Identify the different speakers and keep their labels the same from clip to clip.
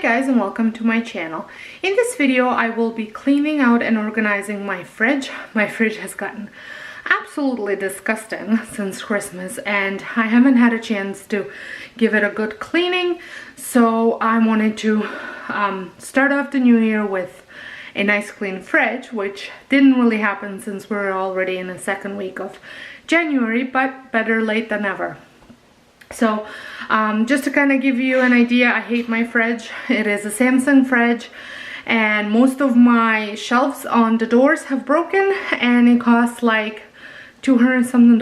Speaker 1: guys, and welcome to my channel. In this video I will be cleaning out and organizing my fridge. My fridge has gotten absolutely disgusting since Christmas and I haven't had a chance to give it a good cleaning, so I wanted to start off the new year with a nice clean fridge, which didn't really happen since we're already in the second week of January, but better late than never. So just to kind of give you an idea, I hate my fridge. It is a Samsung fridge and most of my shelves on the doors have broken, and it costs like $200 something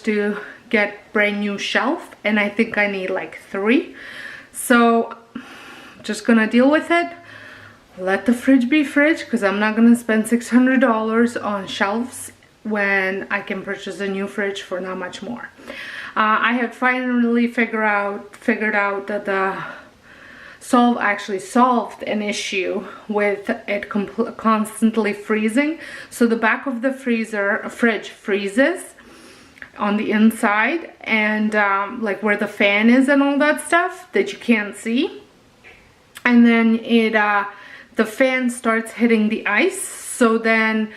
Speaker 1: to get brand new shelf, and I think I need like 3. So just gonna deal with it. Let the fridge be fridge, because I'm not gonna spend $600 on shelves when I can purchase a new fridge for not much more. I have finally figured out that the actually solved an issue with it constantly freezing. So the back of the fridge freezes on the inside, and like where the fan is and all that stuff that you can't see, and then the fan starts hitting the ice, so then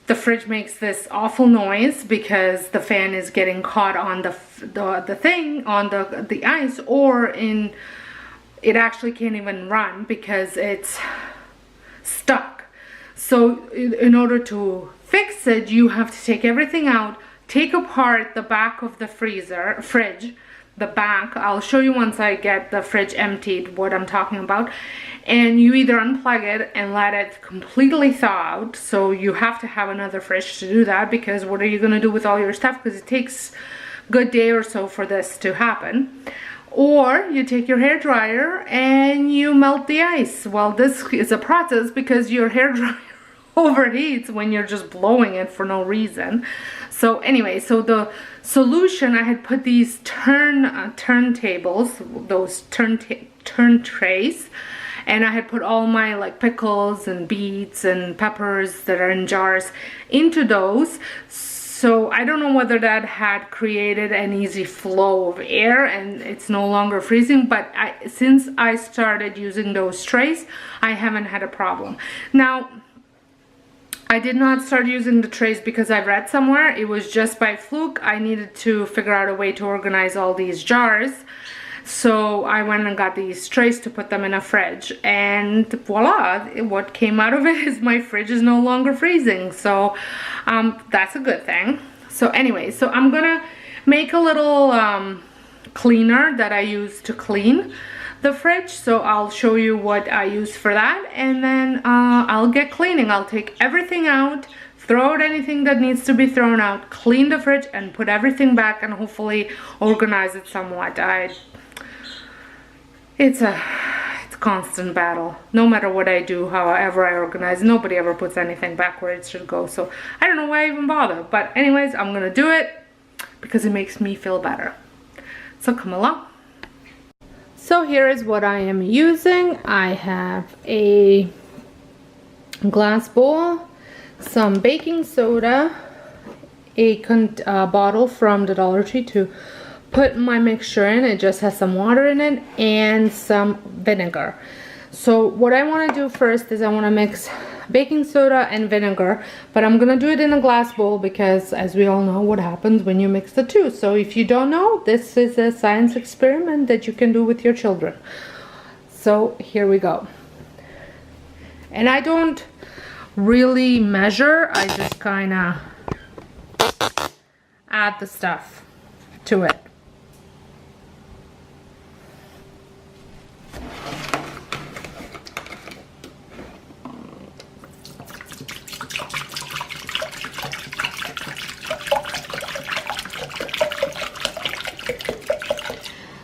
Speaker 1: the fridge makes this awful noise because the fan is getting caught on the thing, on the ice, or it actually can't even run because it's stuck. So in order to fix it, you have to take everything out, take apart the back of the fridge, the back. I'll show you once I get the fridge emptied what I'm talking about. And you either unplug it and let it completely thaw out, so you have to have another fridge to do that, because what are you going to do with all your stuff, because it takes a good day or so for this to happen. Or you take your hair dryer and you melt the ice. Well, this is a process because your hair dryer overheats when you're just blowing it for no reason. So anyway, so the solution, I had put these turntables, those turn trays, and I had put all my like pickles and beets and peppers that are in jars into those. So I don't know whether that had created an easy flow of air and it's no longer freezing, but since I started using those trays, I haven't had a problem. Now, I did not start using the trays because I read somewhere. It was just by fluke. I needed to figure out a way to organize all these jars. So I went and got these trays to put them in a fridge, and voila, what came out of it is my fridge is no longer freezing. So that's a good thing. So anyway, so I'm gonna make a little cleaner that I use to clean the fridge. So I'll show you what I use for that, and then I'll get cleaning. I'll take everything out, throw out anything that needs to be thrown out, clean the fridge, and put everything back, and hopefully organize it somewhat. It's a constant battle. No matter what I do, however I organize, nobody ever puts anything back where it should go. So I don't know why I even bother. But anyways, I'm gonna do it because it makes me feel better. So come along. So here is what I am using. I have a glass bowl, some baking soda, a bottle from the Dollar Tree to put my mixture in. It just has some water in it and some vinegar. So what I want to do first is I want to mix baking soda and vinegar, but I'm gonna do it in a glass bowl because, as we all know, what happens when you mix the two. So if you don't know, this is a science experiment that you can do with your children. So here we go. And I don't really measure, I just kind of add the stuff to it.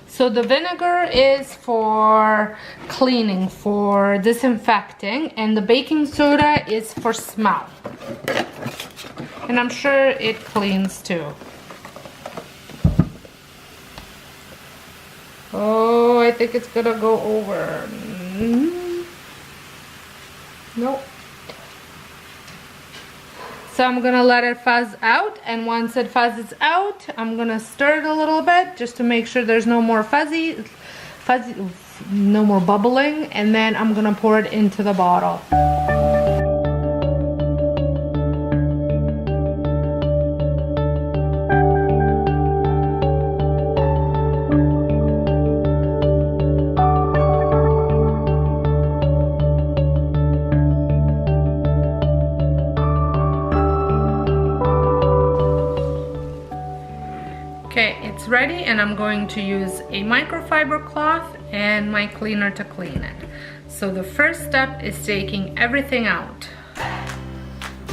Speaker 1: So the vinegar is for cleaning, for disinfecting, and the baking soda is for smell. And I'm sure it cleans too. Oh, I think it's gonna go over. Nope. So I'm gonna let it fuzz out, and once it fuzzes out, I'm gonna stir it a little bit just to make sure there's no more fuzzy no more bubbling, and then I'm gonna pour it into the bottle. Okay, it's ready, and I'm going to use a microfiber cloth and my cleaner to clean it. So the first step is taking everything out.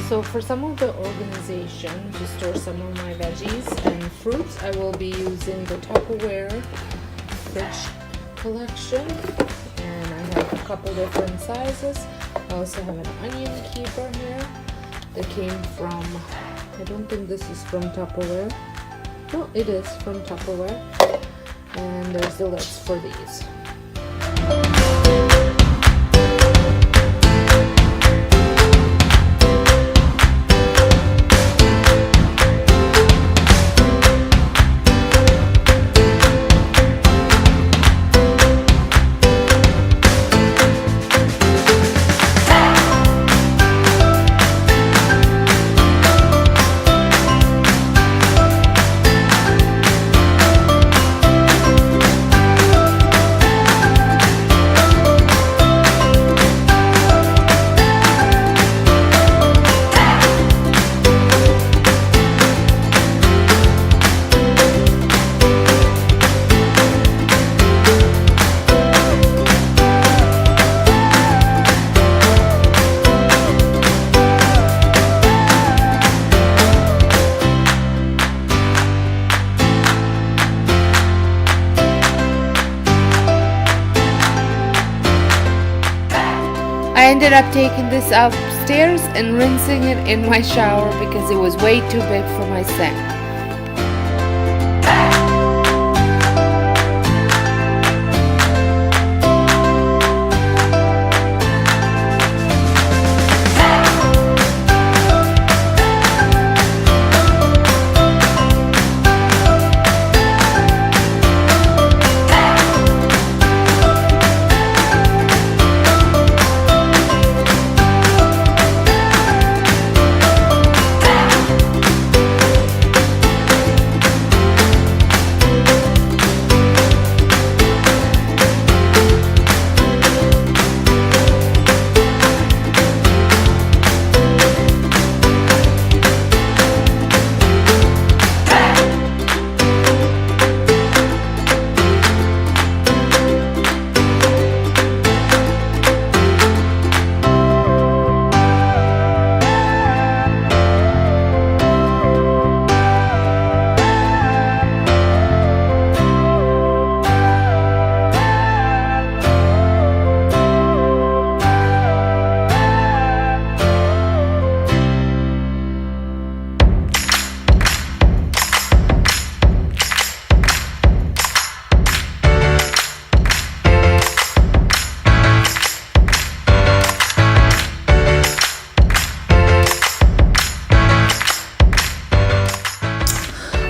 Speaker 1: So for some of the organization, to store some of my veggies and fruits, I will be using the Tupperware fridge collection, and I have a couple different sizes. I also have an onion keeper here that came from, I don't think this is from Tupperware. No, it is from Tupperware, and there's the lids for these. I ended up taking this upstairs and rinsing it in my shower because it was way too big for my sink.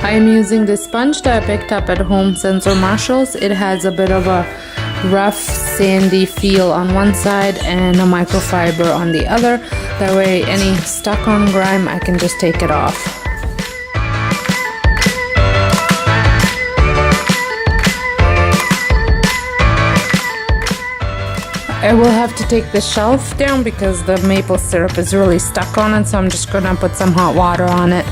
Speaker 1: I am using this sponge that I picked up at Home Sense or Marshalls. It has a bit of a rough, sandy feel on one side and a microfiber on the other. That way any stuck on grime, I can just take it off. I will have to take the shelf down because the maple syrup is really stuck on it, so I'm just gonna put some hot water on it.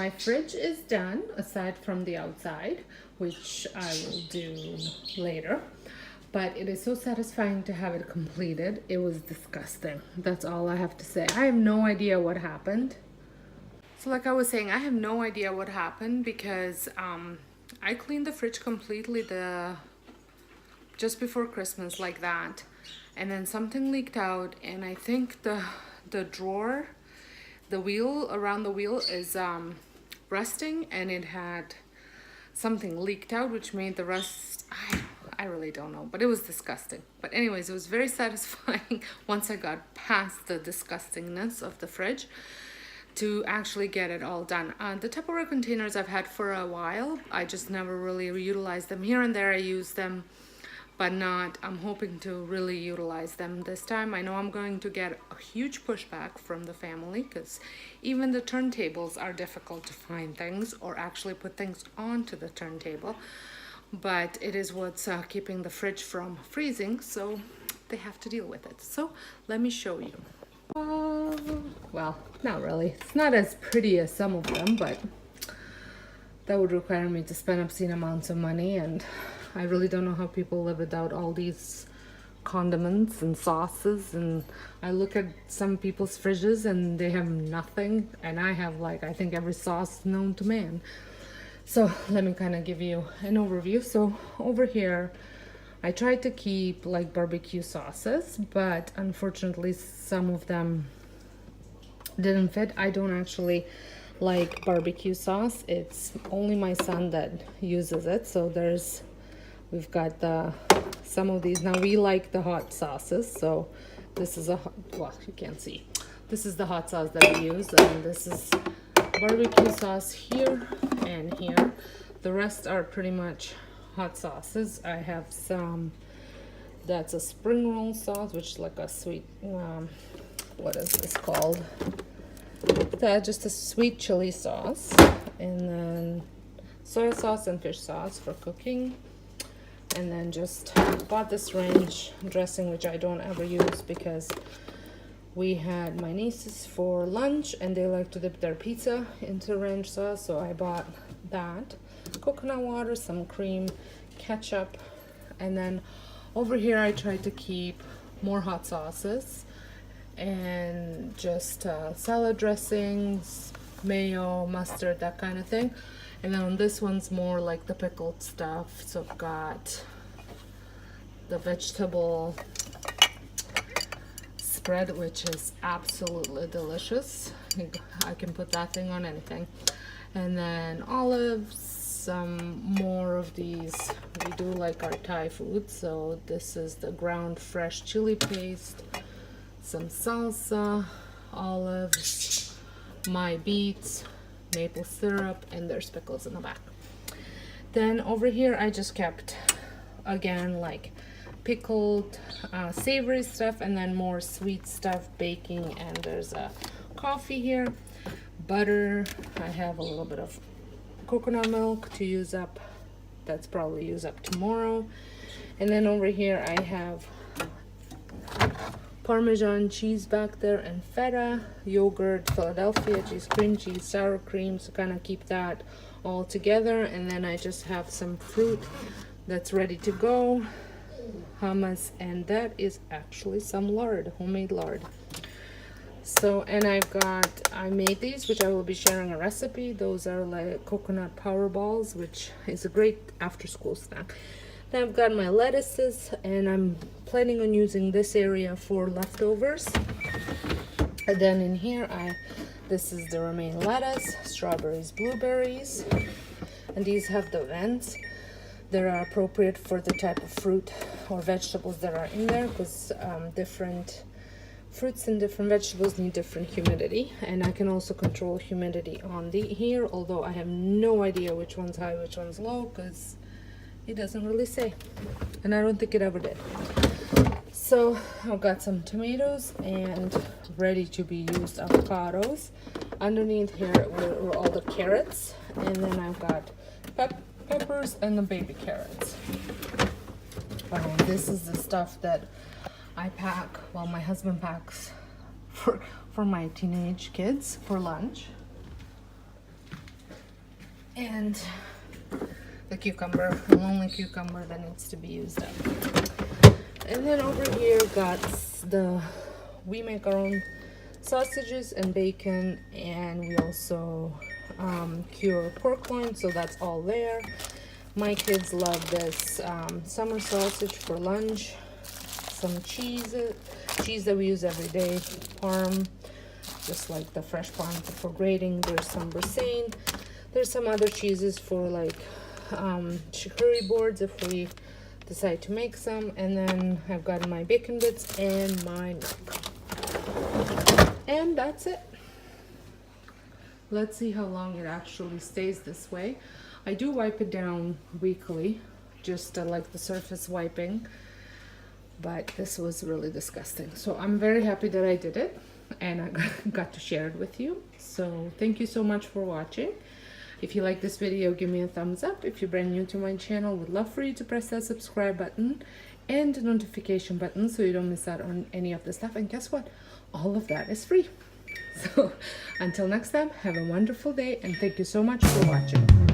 Speaker 1: my fridge is done, aside from the outside, which I will do later. But it is so satisfying to have it completed. It was disgusting. That's all I have to say. I have no idea what happened. So like I was saying, I have no idea what happened because I cleaned the fridge completely just before Christmas like that. And then something leaked out, and I think the drawer, the wheel, around the wheel is rusting, and it had something leaked out which made the rust, I really don't know, but it was disgusting. But anyways, it was very satisfying once I got past the disgustingness of the fridge to actually get it all done. The Tupperware containers I've had for a while. I just never really utilized them. Here and there I use them, but not, I'm hoping to really utilize them this time. I know I'm going to get a huge pushback from the family because even the turntables are difficult to find things or actually put things onto the turntable. But it is what's keeping the fridge from freezing, so they have to deal with it. So let me show you. Well, not really. It's not as pretty as some of them, but that would require me to spend obscene amounts of money, and I really don't know how people live without all these condiments and sauces. And I look at some people's fridges and they have nothing, and I have, like, I think every sauce known to man. So let me kind of give you an overview. So over here I tried to keep like barbecue sauces, but unfortunately some of them didn't fit. I don't actually like barbecue sauce. It's only my son that uses it. So we've got some of these. Now we like the hot sauces, so this is well, you can't see. This is the hot sauce that we use, and this is barbecue sauce here and here. The rest are pretty much hot sauces. I have some, that's a spring roll sauce, which is like a sweet, what is this called? That's just a sweet chili sauce. And then soy sauce and fish sauce for cooking. And then just bought this ranch dressing, which I don't ever use because we had my nieces for lunch and they like to dip their pizza into ranch sauce, so I bought that. Coconut water, some cream, ketchup, and then over here I tried to keep more hot sauces and just salad dressings, mayo, mustard, that kind of thing. And then on this one's more like the pickled stuff. So I've got the vegetable spread, which is absolutely delicious. I can put that thing on anything. And then olives, some more of these. We do like our Thai food, so this is the ground fresh chili paste, some salsa, olives, my beets, maple syrup, and there's pickles in the back. Then over here I just kept, again, like pickled savory stuff, and then more sweet stuff, baking, and there's a coffee here, butter. I have a little bit of coconut milk to use up. That's probably use up tomorrow. And then over here I have Parmesan cheese back there, and feta, yogurt, Philadelphia cheese, cream cheese, sour cream, so kind of keep that all together. And then I just have some fruit that's ready to go, hummus, and that is actually some lard, homemade lard. So, and I made these, which I will be sharing a recipe. Those are like coconut power balls, which is a great after school snack. Then I've got my lettuces, and I'm planning on using this area for leftovers. And then in here, this is the remaining lettuce, strawberries, blueberries, and these have the vents that are appropriate for the type of fruit or vegetables that are in there, because different fruits and different vegetables need different humidity, and I can also control humidity on here, although I have no idea which one's high, which one's low, because it doesn't really say, and I don't think it ever did. So I've got some tomatoes and ready to be used avocados. Underneath here were all the carrots, and then I've got peppers and the baby carrots. This is the stuff that I pack, well, my husband packs for my teenage kids for lunch. and the cucumber, the only cucumber that needs to be used up. And then over here got we make our own sausages and bacon, and we also cure pork loin, so that's all there. My kids love this summer sausage for lunch. Some cheese that we use every day, parm, just like the fresh parm for grating. There's some Brisane. There's some other cheeses for like charcuterie boards if we decide to make some. And then I've got my bacon bits and my milk. And that's it. Let's see how long it actually stays this way. I do wipe it down weekly, just like the surface wiping. But this was really disgusting. So I'm very happy that I did it and I got to share it with you. So thank you so much for watching. If you like this video, give me a thumbs up. If you're brand new to my channel, would love for you to press that subscribe button and the notification button so you don't miss out on any of the stuff. And guess what? All of that is free. So until next time, have a wonderful day and thank you so much for watching.